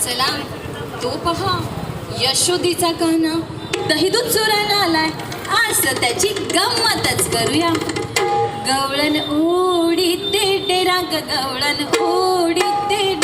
चला तो पहा यशोदीचा काना दही दूध चोरायला आलाय. आज त्याची गंमतच करूया. गवळण ओढीते डेरा ग गवळण ओढीते